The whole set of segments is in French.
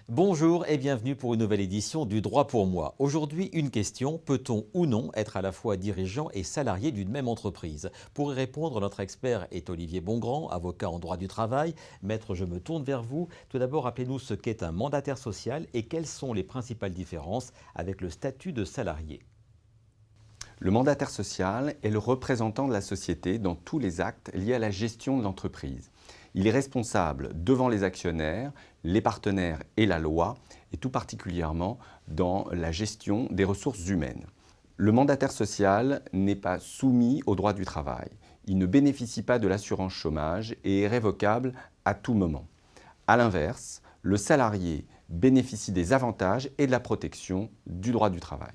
Bonjour et bienvenue pour une nouvelle édition du Droit pour moi. Aujourd'hui, une question, peut-on ou non être à la fois dirigeant et salarié d'une même entreprise? Pour y répondre, notre expert est Olivier Bongrand, avocat en droit du travail. Maître, je me tourne vers vous. Tout d'abord, rappelez-nous ce qu'est un mandataire social et quelles sont les principales différences avec le statut de salarié. Le mandataire social est le représentant de la société dans tous les actes liés à la gestion de l'entreprise. Il est responsable devant les actionnaires, les partenaires et la loi, et tout particulièrement dans la gestion des ressources humaines. Le mandataire social n'est pas soumis au droit du travail. Il ne bénéficie pas de l'assurance chômage et est révocable à tout moment. A l'inverse, le salarié bénéficie des avantages et de la protection du droit du travail.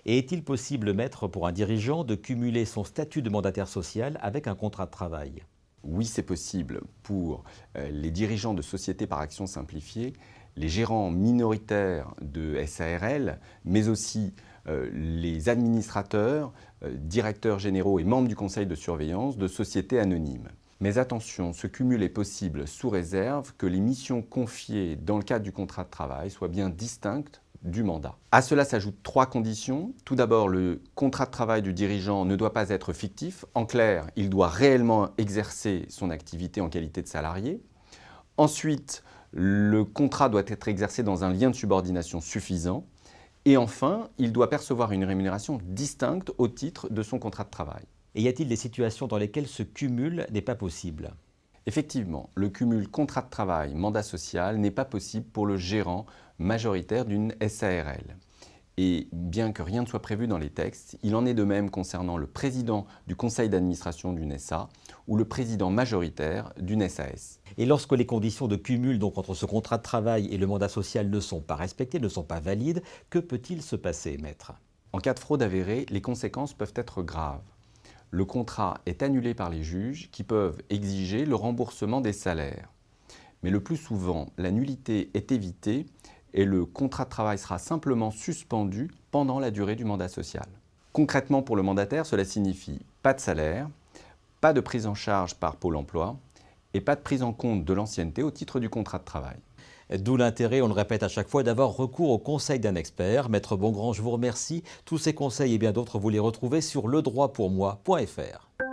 Et est-il possible, maître, pour un dirigeant de cumuler son statut de mandataire social avec un contrat de travail? Oui, c'est possible pour les dirigeants de sociétés par action simplifiée, les gérants minoritaires de SARL, mais aussi les administrateurs, directeurs généraux et membres du conseil de surveillance de sociétés anonymes. Mais attention, ce cumul est possible sous réserve que les missions confiées dans le cadre du contrat de travail soient bien distinctes du mandat. À cela s'ajoutent 3 conditions. Tout d'abord, le contrat de travail du dirigeant ne doit pas être fictif. En clair, il doit réellement exercer son activité en qualité de salarié. Ensuite, le contrat doit être exercé dans un lien de subordination suffisant. Et enfin, il doit percevoir une rémunération distincte au titre de son contrat de travail. Et y a-t-il des situations dans lesquelles ce cumul n'est pas possible? Effectivement, le cumul contrat de travail, mandat social n'est pas possible pour le gérant majoritaire d'une SARL. Et bien que rien ne soit prévu dans les textes, il en est de même concernant le président du conseil d'administration d'une SA ou le président majoritaire d'une SAS. Et lorsque les conditions de cumul donc, entre ce contrat de travail et le mandat social ne sont pas respectées, ne sont pas valides, que peut-il se passer, maître? En cas de fraude avérée, les conséquences peuvent être graves. Le contrat est annulé par les juges qui peuvent exiger le remboursement des salaires. Mais le plus souvent, la nullité est évitée et le contrat de travail sera simplement suspendu pendant la durée du mandat social. Concrètement, pour le mandataire, cela signifie pas de salaire, pas de prise en charge par Pôle emploi et pas de prise en compte de l'ancienneté au titre du contrat de travail. D'où l'intérêt, on le répète à chaque fois, d'avoir recours au conseil d'un expert. Maître Bongrand, je vous remercie. Tous ces conseils et bien d'autres, vous les retrouvez sur ledroitpourmoi.fr.